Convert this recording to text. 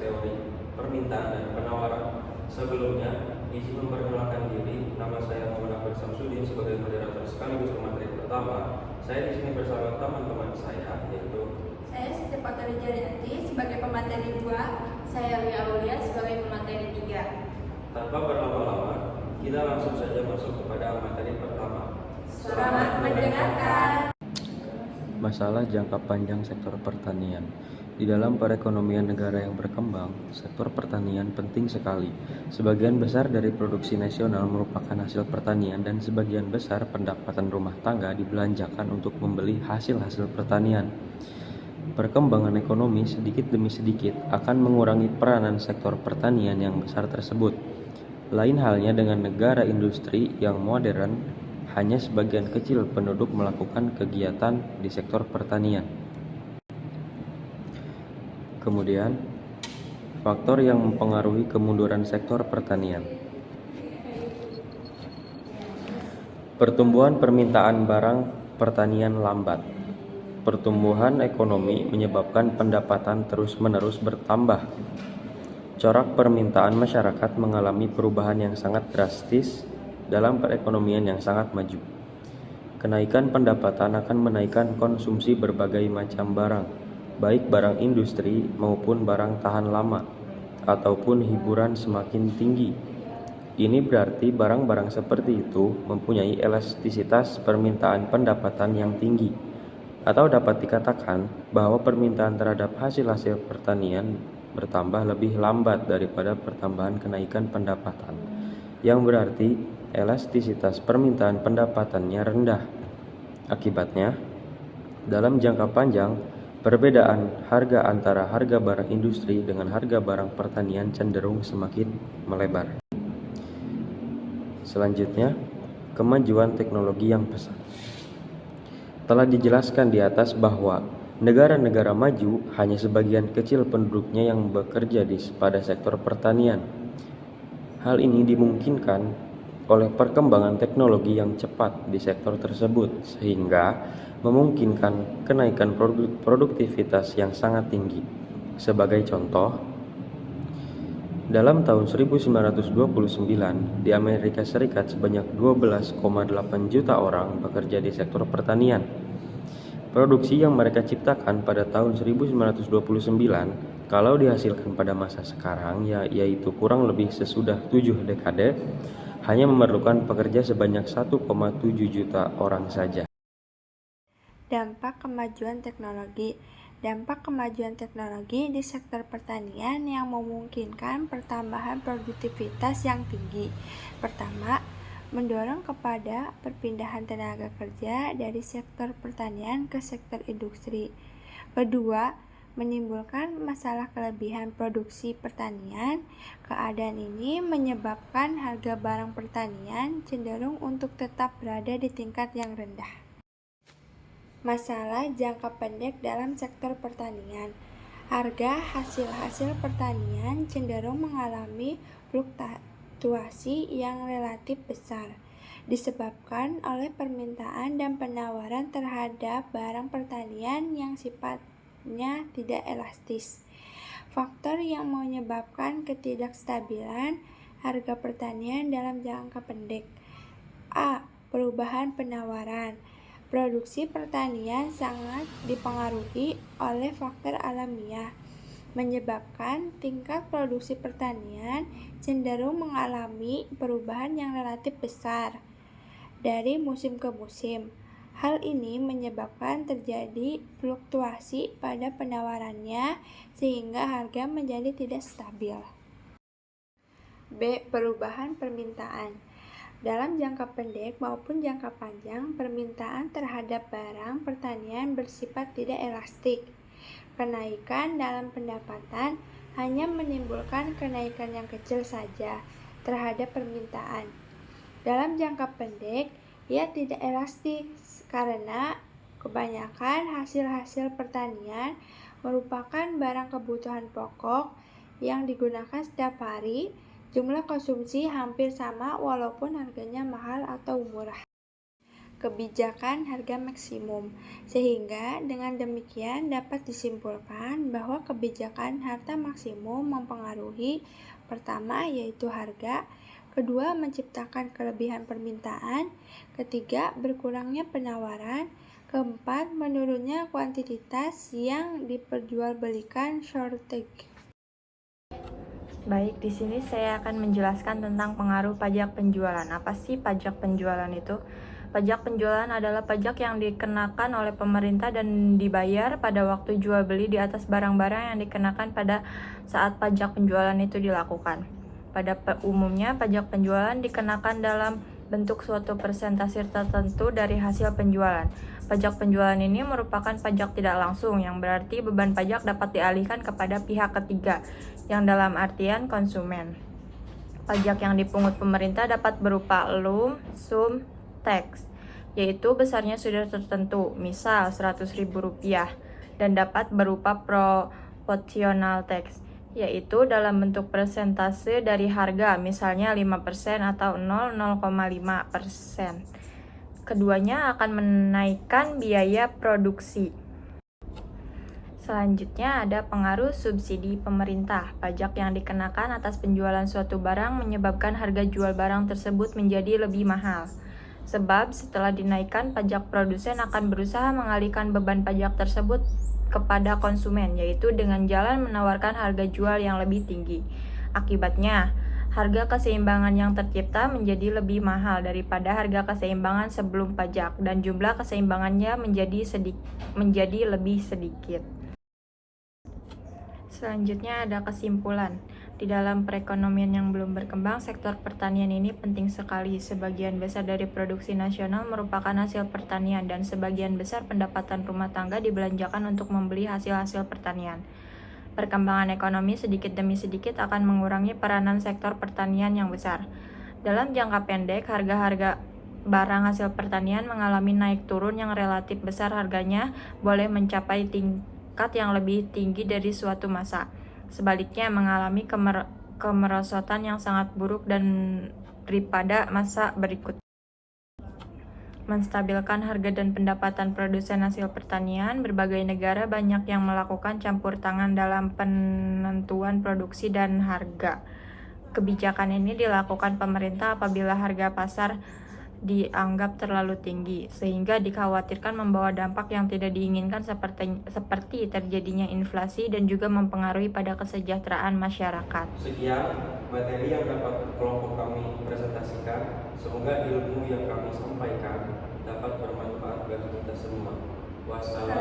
teori permintaan dan penawaran. Sebelumnya, izin memperkenalkan diri. Nama saya Muhammad Ahmad Samsudin sebagai moderator sekaligus pemateri pertama. Saya di sini bersama teman-teman saya, yaitu saya Siti Fatari Jarianti sebagai pemateri 2, saya Lia Aulia sebagai pemateri 3. Tanpa berlama-lama, kita langsung saja masuk kepada materi pertama. Selamat mendengarkan. Masalah jangka panjang sektor pertanian. Di dalam perekonomian negara yang berkembang, sektor pertanian penting sekali. Sebagian besar dari produksi nasional merupakan hasil pertanian dan sebagian besar pendapatan rumah tangga dibelanjakan untuk membeli hasil-hasil pertanian. Perkembangan ekonomi sedikit demi sedikit akan mengurangi peranan sektor pertanian yang besar tersebut. Lain halnya dengan negara industri yang modern, hanya sebagian kecil penduduk melakukan kegiatan di sektor pertanian. Kemudian, faktor yang mempengaruhi kemunduran sektor pertanian. Pertumbuhan permintaan barang pertanian lambat. Pertumbuhan ekonomi menyebabkan pendapatan terus-menerus bertambah. Corak permintaan masyarakat mengalami perubahan yang sangat drastis dalam perekonomian yang sangat maju. Kenaikan pendapatan akan menaikkan konsumsi berbagai macam barang, baik barang industri maupun barang tahan lama, ataupun hiburan semakin tinggi. Ini berarti barang-barang seperti itu mempunyai elastisitas permintaan pendapatan yang tinggi, atau dapat dikatakan bahwa permintaan terhadap hasil-hasil pertanian bertambah lebih lambat daripada pertambahan kenaikan pendapatan, yang berarti elastisitas permintaan pendapatannya rendah. Akibatnya, dalam jangka panjang, perbedaan harga antara harga barang industri dengan harga barang pertanian cenderung semakin melebar. Selanjutnya, kemajuan teknologi yang pesat. Telah dijelaskan di atas bahwa negara-negara maju hanya sebagian kecil penduduknya yang bekerja pada sektor pertanian. Hal ini dimungkinkan oleh perkembangan teknologi yang cepat di sektor tersebut, sehingga memungkinkan kenaikan produktivitas yang sangat tinggi. Sebagai contoh, dalam tahun 1929 di Amerika Serikat sebanyak 12,8 juta orang bekerja di sektor pertanian. Produksi yang mereka ciptakan pada tahun 1929 kalau dihasilkan pada masa sekarang, yaitu kurang lebih sesudah 7 dekade, hanya memerlukan pekerja sebanyak 1,7 juta orang saja. Dampak kemajuan teknologi. Dampak kemajuan teknologi di sektor pertanian yang memungkinkan pertambahan produktivitas yang tinggi. Pertama, mendorong kepada perpindahan tenaga kerja dari sektor pertanian ke sektor industri. Kedua, menimbulkan masalah kelebihan produksi pertanian. Keadaan ini menyebabkan harga barang pertanian cenderung untuk tetap berada di tingkat yang rendah. Masalah jangka pendek dalam sektor pertanian. Harga hasil-hasil pertanian cenderung mengalami fluktuasi yang relatif besar, disebabkan oleh permintaan dan penawaran terhadap barang pertanian yang sifatnya tidak elastis. Faktor yang menyebabkan ketidakstabilan harga pertanian dalam jangka pendek. A. Perubahan penawaran. Produksi pertanian sangat dipengaruhi oleh faktor alamiah, menyebabkan tingkat produksi pertanian cenderung mengalami perubahan yang relatif besar dari musim ke musim. Hal ini menyebabkan terjadi fluktuasi pada penawarannya sehingga harga menjadi tidak stabil. B. Perubahan permintaan. Dalam jangka pendek maupun jangka panjang, permintaan terhadap barang pertanian bersifat tidak elastik. Kenaikan dalam pendapatan hanya menimbulkan kenaikan yang kecil saja terhadap permintaan. Dalam jangka pendek, ia tidak elastis karena kebanyakan hasil-hasil pertanian merupakan barang kebutuhan pokok yang digunakan setiap hari. Jumlah konsumsi hampir sama walaupun harganya mahal atau murah. kebijakan harga maksimum. Sehingga dengan demikian dapat disimpulkan bahwa kebijakan harga maksimum mempengaruhi pertama yaitu harga, kedua menciptakan kelebihan permintaan, ketiga berkurangnya penawaran, keempat menurunnya kuantitas yang diperjualbelikan shortage. Baik, di sini saya akan menjelaskan tentang pengaruh pajak penjualan. Apa sih pajak penjualan itu? Pajak penjualan adalah pajak yang dikenakan oleh pemerintah dan dibayar pada waktu jual beli di atas barang-barang yang dikenakan pada saat pajak penjualan itu dilakukan. Pada umumnya, pajak penjualan dikenakan dalam bentuk suatu persentase tertentu dari hasil penjualan. Pajak penjualan ini merupakan pajak tidak langsung, yang berarti beban pajak dapat dialihkan kepada pihak ketiga, yang dalam artian konsumen. Pajak yang dipungut pemerintah dapat berupa lump sum tax, yaitu besarnya sudah tertentu, misal Rp100.000, dan dapat berupa proportional tax, yaitu dalam bentuk persentase dari harga, misalnya 5% atau 0,5%. Keduanya akan menaikkan biaya produksi. Selanjutnya ada pengaruh subsidi pemerintah. Pajak yang dikenakan atas penjualan suatu barang menyebabkan harga jual barang tersebut menjadi lebih mahal. Sebab setelah dinaikkan, pajak produsen akan berusaha mengalihkan beban pajak tersebut kepada konsumen, yaitu dengan jalan menawarkan harga jual yang lebih tinggi. Akibatnya, harga keseimbangan yang tercipta menjadi lebih mahal daripada harga keseimbangan sebelum pajak, dan jumlah keseimbangannya menjadi lebih sedikit. Selanjutnya ada kesimpulan. Di dalam perekonomian yang belum berkembang, sektor pertanian ini penting sekali. Sebagian besar dari produksi nasional merupakan hasil pertanian, dan sebagian besar pendapatan rumah tangga dibelanjakan untuk membeli hasil-hasil pertanian. Perkembangan ekonomi sedikit demi sedikit akan mengurangi peranan sektor pertanian yang besar. Dalam jangka pendek, harga-harga barang hasil pertanian mengalami naik turun yang relatif besar, harganya boleh mencapai tingkat yang lebih tinggi dari suatu masa. Sebaliknya, mengalami kemerosotan yang sangat buruk daripada masa berikutnya. Menstabilkan harga dan pendapatan produsen hasil pertanian, berbagai negara banyak yang melakukan campur tangan dalam penentuan produksi dan harga. Kebijakan ini dilakukan pemerintah apabila harga pasar dianggap terlalu tinggi, sehingga dikhawatirkan membawa dampak yang tidak diinginkan seperti terjadinya inflasi dan juga mempengaruhi pada kesejahteraan masyarakat. Sekian materi yang dapat kelompok kami presentasikan. Semoga ilmu yang kami sampaikan dapat bermanfaat bagi kita semua. Wassalamualaikum.